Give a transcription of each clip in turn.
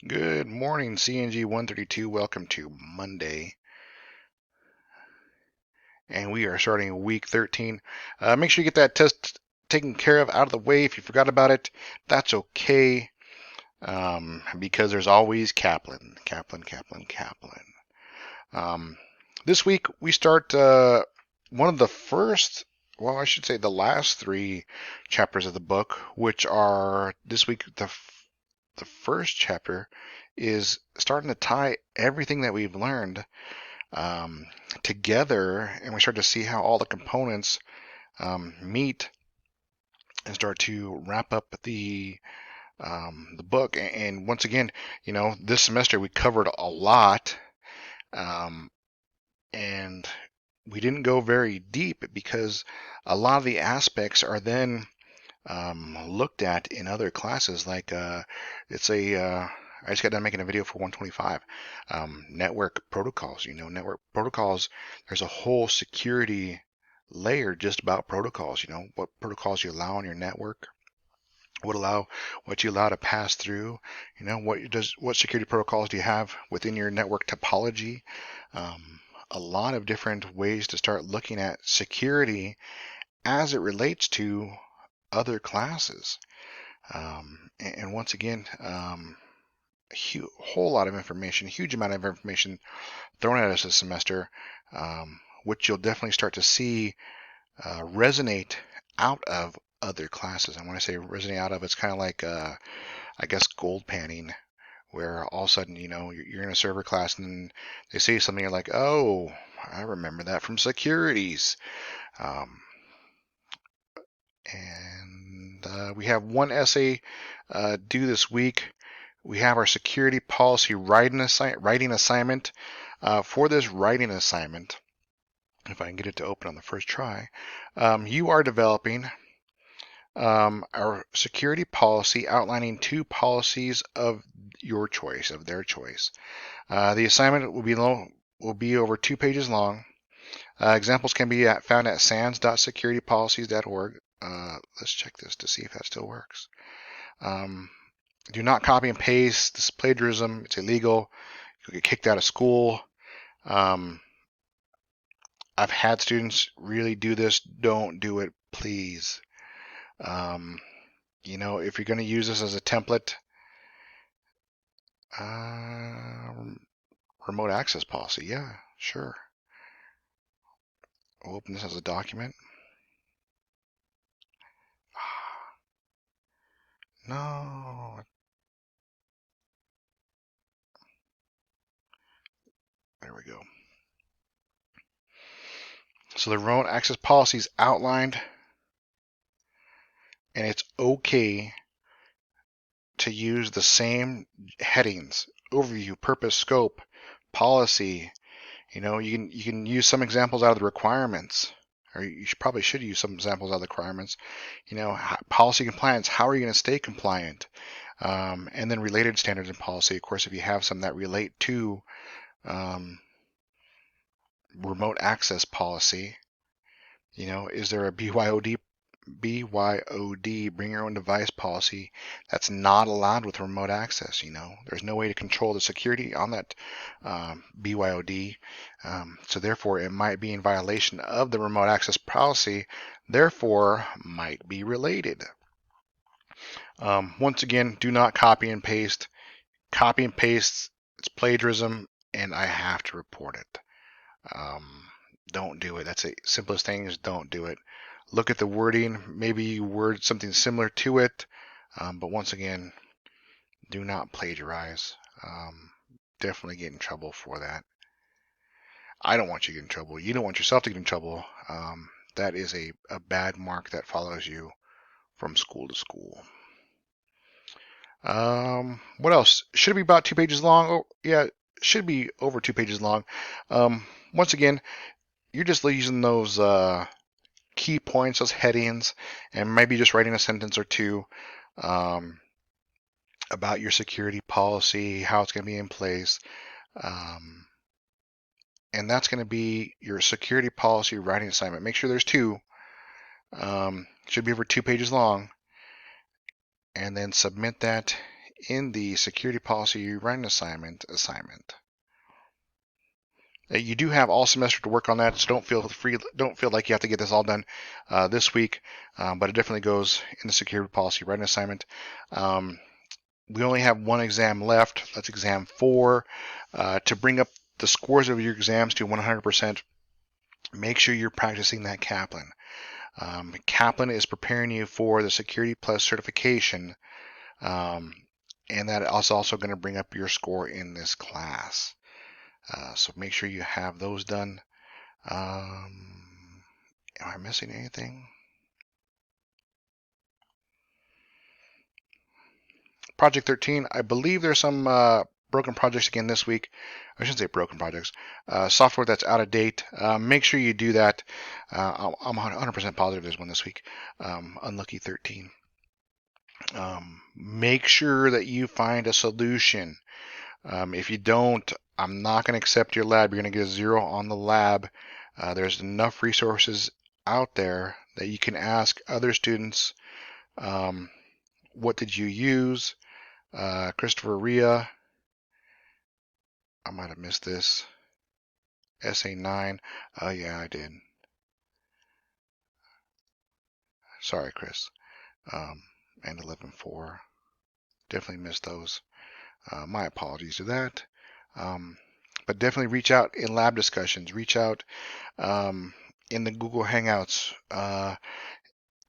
Good morning, CNG 132. Welcome to Monday, and we are starting week 13. Make sure you get that test taken care of out of the way. If you forgot about it, that's okay, because there's always Kaplan, Kaplan, Kaplan, Kaplan. Um, this week we start one of the first, well, I should say the last three chapters of the book, which are this week the first chapter is starting to tie everything that we've learned um, together, and we start to see how all the components meet and start to wrap up the book. And once again, this semester we covered a lot, um, and we didn't go very deep because a lot of the aspects are then looked at in other classes. Like it's a I just got done making a video for 125 network protocols. Network protocols. There's a whole security layer just about protocols. What protocols you allow on your network, what you allow to pass through. What security protocols do you have within your network topology? A lot of different ways to start looking at security as it relates to other classes. And once again, a whole lot of information, huge amount of information thrown at us this semester, which you'll definitely start to see resonate out of other classes. And when I say resonate out of, it's kind of like, I guess, gold panning, where all of a sudden, you're in a server class and they say something, you're like, oh, I remember that from securities. Um, and we have one essay due this week. We have our security policy writing assignment. For this writing assignment, if I can get it to open on the first try, you are developing our security policy outlining two policies of your choice, of their choice. The assignment will be over 2 pages long. Examples can be found at sans.securitypolicies.org. Let's check this to see if that still works. Do not copy and paste. This is plagiarism. It's illegal. You'll get kicked out of school. Um, I've had students really do this. Don't do it, please. Um, if you're going to use this as a template, uh, remote access policy. Yeah, sure. We'll open this as a document. No. There we go. So the remote access policy is outlined, and it's okay to use the same headings: overview, purpose, scope, policy. You can use some examples out of the requirements, or you probably should use some examples out of the requirements. Policy compliance. How are you going to stay compliant? And then related standards and policy. Of course, if you have some that relate to um, remote access policy, is there a BYOD, bring your own device policy that's not allowed with remote access? There's no way to control the security on that BYOD. So therefore, it might be in violation of the remote access policy, therefore might be related. Once again, do not copy and paste. Copy and paste, it's plagiarism, and I have to report it. Don't do it. That's the simplest thing, is don't do it. Look at the wording. Maybe you word something similar to it. But once again, do not plagiarize. Definitely get in trouble for that. I don't want you to get in trouble. You don't want yourself to get in trouble. That is a bad mark that follows you from school to school. What else? Should it be about 2 pages long? Oh, yeah, should be over 2 pages long. Once again, you're just using those key points, those headings, and maybe just writing a sentence or two about your security policy, how it's going to be in place. And that's going to be your security policy writing assignment. Make sure there's two. Should be over 2 pages long. And then submit that in the security policy writing assignment. You do have all semester to work on that, so don't feel like you have to get this all done this week, but it definitely goes in the security policy writing assignment. We only have one exam left. That's exam 4. To bring up the scores of your exams to 100%, make sure you're practicing that Kaplan. Kaplan is preparing you for the Security Plus certification, and that is also going to bring up your score in this class. So make sure you have those done. Am I missing anything? Project 13, I believe there's some broken projects again this week. I shouldn't say broken projects. Software that's out of date. Make sure you do that. I'm 100% positive there's one this week. Unlucky 13. Make sure that you find a solution. If you don't, I'm not going to accept your lab. You're going to get a 0 on the lab. There's enough resources out there that you can ask other students, what did you use? Christopher Ria, I might have missed this. SA9, oh yeah, I did. Sorry, Chris. And 11.4, definitely missed those. My apologies to that. But definitely reach out in lab discussions. Reach out in the Google Hangouts.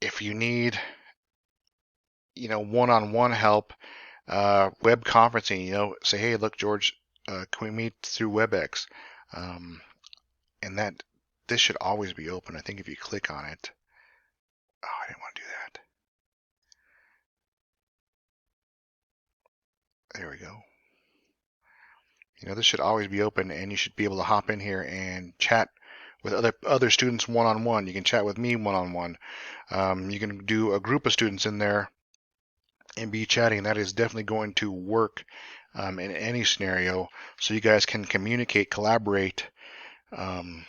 If you need, one-on-one help, web conferencing, say, hey, look, George, can we meet through WebEx? And this should always be open. I think if you click on it, I didn't want to do that. There we go. This should always be open, and you should be able to hop in here and chat with other students one-on-one. You can chat with me one-on-one. You can do a group of students in there and be chatting. That is definitely going to work in any scenario, so you guys can communicate, collaborate, and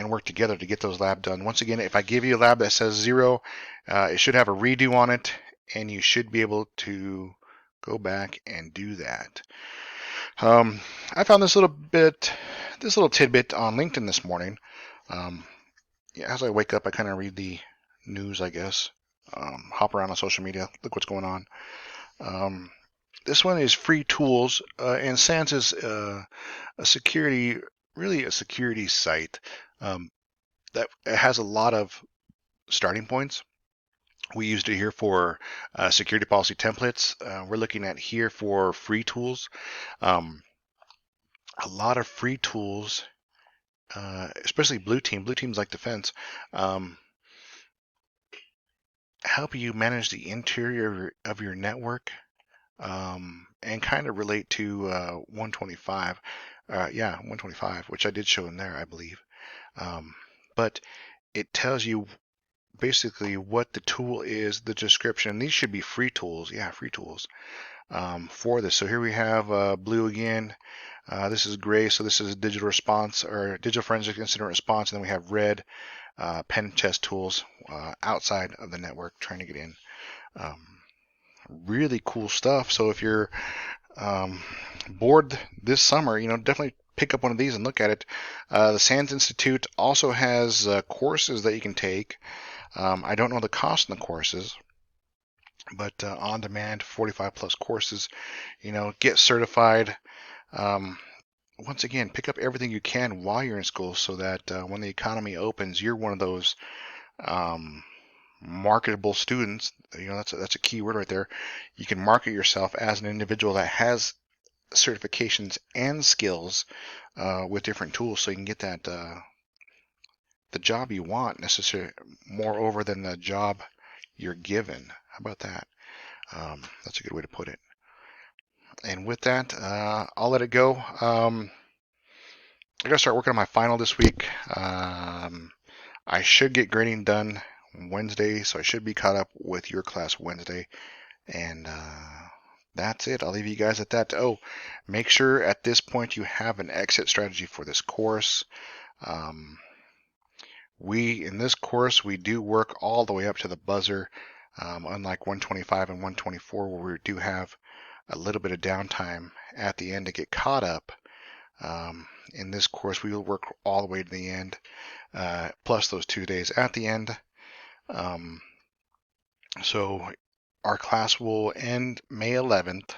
work together to get those labs done. Once again, if I give you a lab that says 0, it should have a redo on it, and you should be able to go back and do that. I found this little tidbit on LinkedIn this morning. As I wake up, I kind of read the news, I guess. Hop around on social media, look what's going on. This one is free tools, and SANS is a security site that has a lot of starting points. We used it here for security policy templates. We're looking at here for free tools. A lot of free tools, especially Blue Team. Blue Team's like Defense. Help you manage the interior of your network, and kind of relate to 125. 125, which I did show in there, I believe. But it tells you basically what the tool is, the description. These should be free tools. Yeah, free tools for this. So here we have blue again. This is gray, so this is digital response or digital forensic incident response. And then we have red, pen test tools outside of the network trying to get in. Really cool stuff. So if you're bored this summer, definitely pick up one of these and look at it. The SANS Institute also has courses that you can take. I don't know the cost of the courses, but on demand 45 plus courses. Get certified. Once again, pick up everything you can while you're in school, so that when the economy opens, you're one of those marketable students. That's a key word right there. You can market yourself as an individual that has certifications and skills with different tools, so you can get that the job you want, necessarily moreover than the job you're given. How about that? That's a good way to put it. And with that, I'll let it go. I gotta start working on my final this week. I should get grading done Wednesday, so I should be caught up with your class Wednesday. And that's it. I'll leave you guys at that. Oh, make sure at this point you have an exit strategy for this course. In this course, we do work all the way up to the buzzer, unlike 125 and 124, where we do have a little bit of downtime at the end to get caught up. In this course, we will work all the way to the end, plus those 2 days at the end. So our class will end May 11th.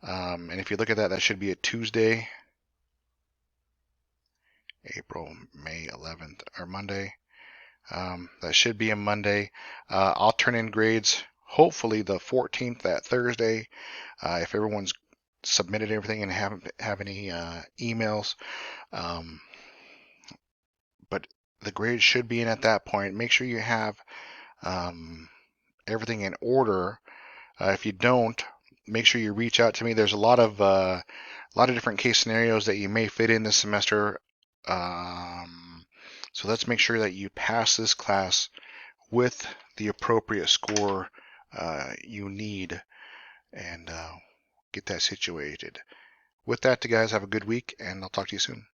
And if you look at that, that should be a Tuesday, April, May 11th, or Monday. That should be a Monday. I'll turn in grades hopefully the 14th, that Thursday, if everyone's submitted everything and haven't have any emails. But the grades should be in at that point. Make sure you have everything in order. If you don't, make sure you reach out to me. There's a lot of different case scenarios that you may fit in this semester. So let's make sure that you pass this class with the appropriate score you need, and get that situated. With that, guys, have a good week, and I'll talk to you soon.